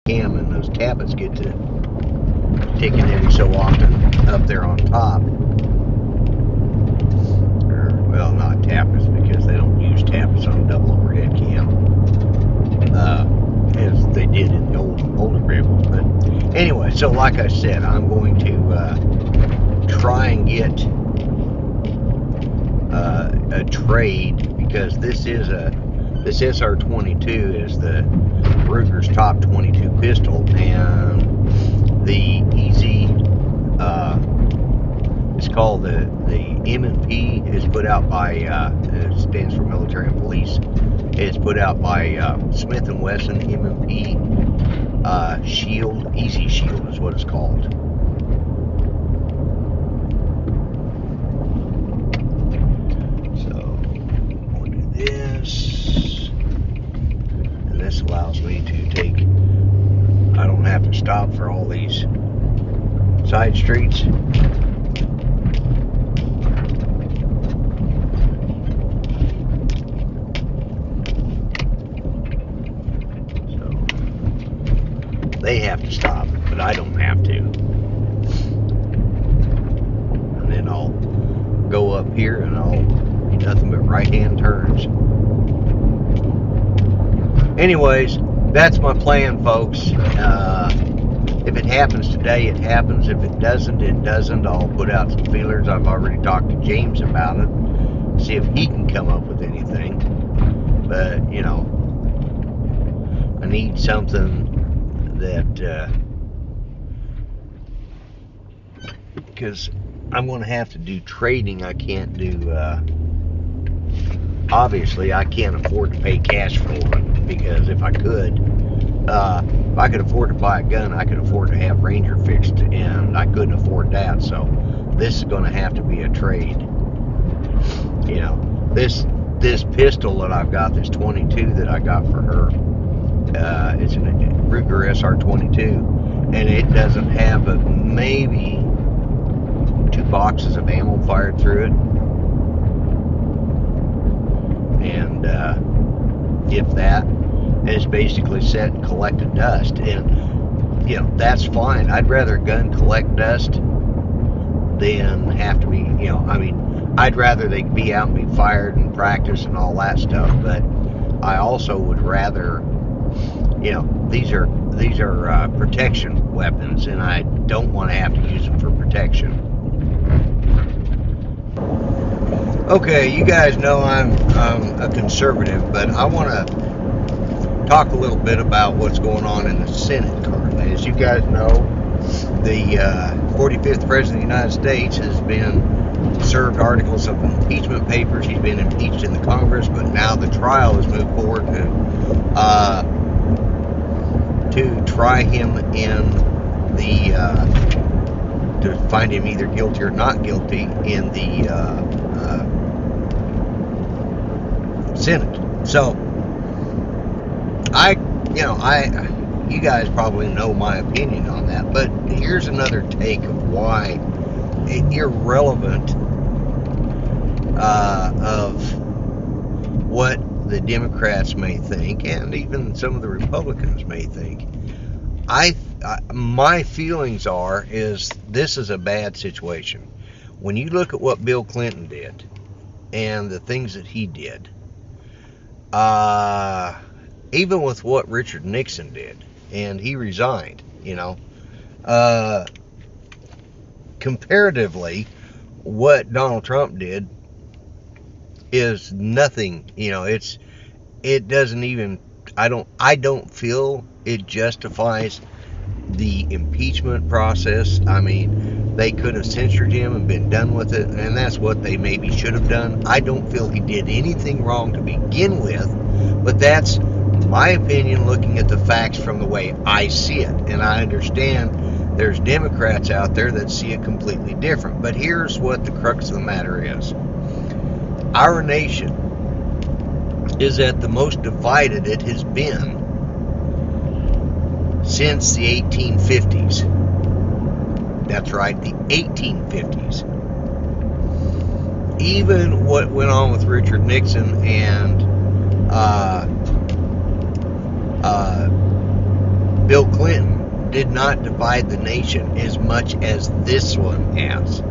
cam, and those tablets get to ticking every so often up there on top. Or, well, not tablets, because they don't use tablets on double overhead cam, as they did in the older vehicles. But anyway, so like I said, I'm going to try and get a trade, because this S.3 is the Ruger's top 22 pistol, and the easy it's called the M&P is put out by it stands for military and police. It's put out by Smith & Wesson. M&P Shield, Easy Shield is what it's called. This, and this allows me to take, I don't have to stop for all these side streets. So they have to stop, but I don't have to. And then I'll go up here and I'll nothing but right-hand turns. Anyways, that's my plan, folks. If it happens today, it happens. If it doesn't, it doesn't. I'll put out some feelers. I've already talked to James about it. See if he can come up with anything. But, you know, I need something that, because I'm going to have to do trading. I can't do, obviously, I can't afford to pay cash for it, because if I could afford to buy a gun, I could afford to have Ranger fixed, and I couldn't afford that. So this is going to have to be a trade. You know, this pistol that I've got, this 22 that I got for her, it's a Ruger SR22, and it doesn't have but maybe 2 boxes of ammo fired through it. And if that, and it's basically set and collected dust, and you know, that's fine. I'd rather a gun collect dust than have to be, you know, I mean, I'd rather they be out and be fired and practice and all that stuff, but I also would rather, you know, these are protection weapons, and I don't want to have to use them for protection. Okay, you guys know I'm a conservative, but I want to talk a little bit about what's going on in the Senate currently. As you guys know, the 45th President of the United States has been served articles of impeachment papers. He's been impeached in the Congress, but now the trial has moved forward to try him in the to find him either guilty or not guilty in the Senate. So you guys probably know my opinion on that, but here's another take of why irrelevant of what the Democrats may think, and even some of the Republicans may think. My feelings is this is a bad situation. When you look at what Bill Clinton did and the things that he did, even with what Richard Nixon did, and he resigned, you know, comparatively, what Donald Trump did is nothing. You know, it doesn't even, I don't feel it justifies the impeachment process. I mean, they could have censured him and been done with it, and that's what they maybe should have done. I don't feel he did anything wrong to begin with, but that's my opinion looking at the facts from the way I see it. And I understand there's Democrats out there that see it completely different. But here's what the crux of the matter is. Our nation is at the most divided it has been since the 1850s. That's right, the 1850s. Even what went on with Richard Nixon Bill Clinton did not divide the nation as much as this one has.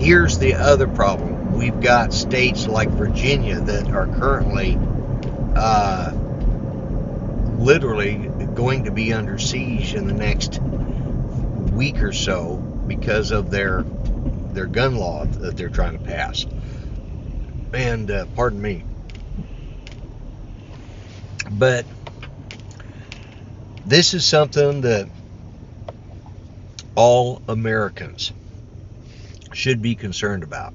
Here's the other problem. We've got states like Virginia that are currently literally going to be under siege in the next week or so because of their gun law that they're trying to pass. And pardon me, but this is something that all Americans should be concerned about.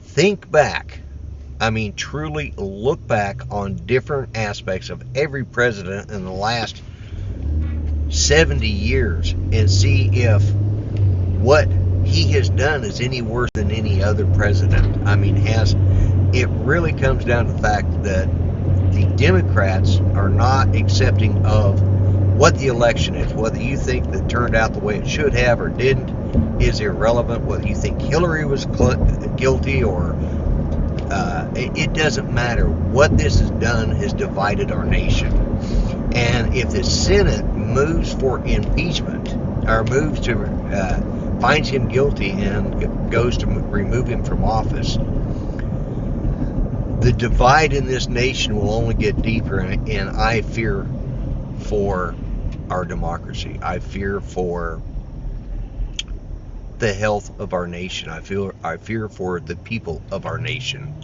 Think back. I mean, truly look back on different aspects of every president in the last 70 years and see if what he has done is any worse than any other president. I mean, it really comes down to the fact that the Democrats are not accepting of what the election is. Whether you think that turned out the way it should have or didn't is irrelevant. Whether you think Hillary was guilty or it doesn't matter. What this has done has divided our nation. And if the Senate moves for impeachment or moves to finds him guilty and goes to remove him from office, the divide in this nation will only get deeper, and I fear for our democracy. I fear for the health of our nation. I fear for the people of our nation.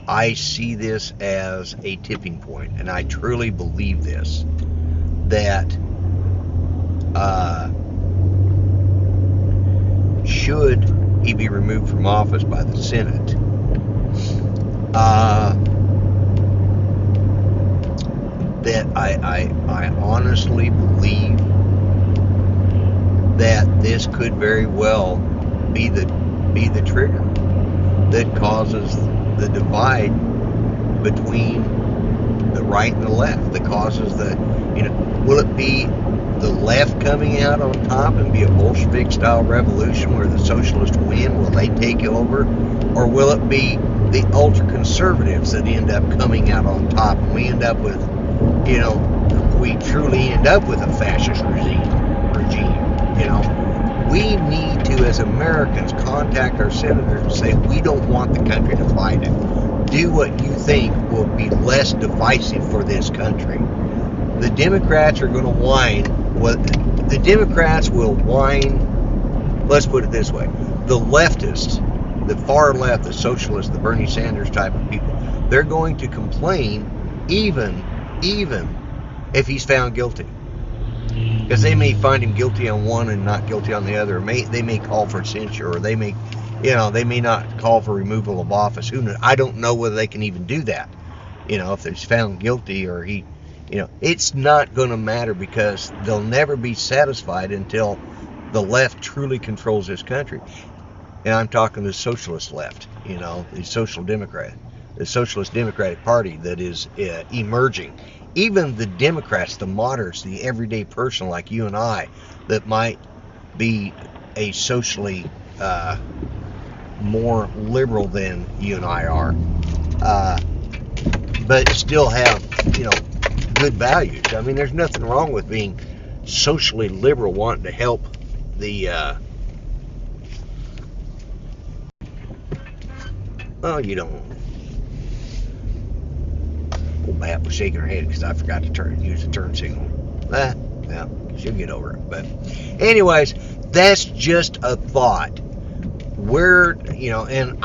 I see this as a tipping point, and I truly believe this, that should he be removed from office by the Senate, that I honestly believe that this could very well be the trigger that causes the divide between the right and the left, that causes will it be the left coming out on top and be a Bolshevik style revolution where the socialists win? Will they take over? Or will it be the ultra conservatives that end up coming out on top, and we end up with, we truly end up with a fascist regime. We need to, as Americans, contact our senators and say, we don't want the country divided. Do what you think will be less divisive for this country. The Democrats are going to whine. The Democrats will whine, let's put it this way, the leftists, the far left, the socialists, the Bernie Sanders type of people, they're going to complain even if he's found guilty. Because they may find him guilty on one and not guilty on the other. They may call for censure, or they may not call for removal of office. Who knows? I don't know whether they can even do that. If he's found guilty or it's not going to matter, because they'll never be satisfied until the left truly controls this country. And I'm talking the socialist left, the Socialist Democratic Party that is emerging. Even the Democrats, the moderates, the everyday person like you and I, that might be a socially more liberal than you and I are, but still have, good values. I mean, there's nothing wrong with being socially liberal, wanting to help the Old Bat was shaking her head because I forgot to use the turn signal. Yeah, she'll get over it. But anyways, that's just a thought. And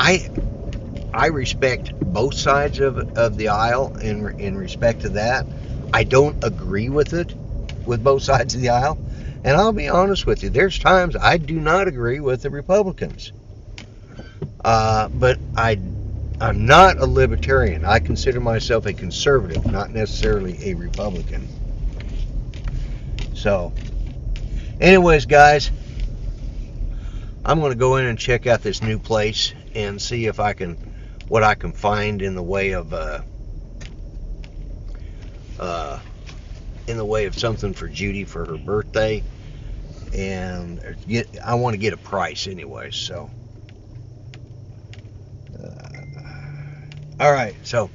I respect both sides of the aisle in respect to that. I don't agree with it, with both sides of the aisle. And I'll be honest with you, there's times I do not agree with the Republicans. But I'm not a libertarian. I consider myself a conservative, not necessarily a Republican. So, anyways, guys, I'm going to go in and check out this new place and see if what I can find in the way of something for Judy for her birthday, and I want to get a price anyway. So. All right, so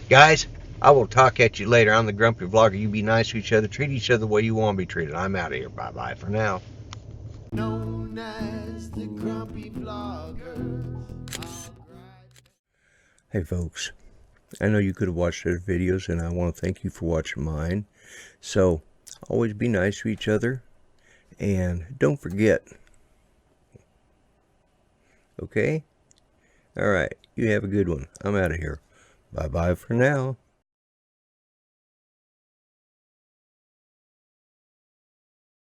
guys, I will talk at you later. I'm the Grumpy Vlogger. You be nice to each other. Treat each other the way you want to be treated. I'm out of here. Bye-bye for now. Known as the Grumpy Vlogger. Hey, folks. I know you could have watched other videos, and I want to thank you for watching mine. So, always be nice to each other. And don't forget. Okay? Alright. You have a good one. I'm out of here. Bye-bye for now.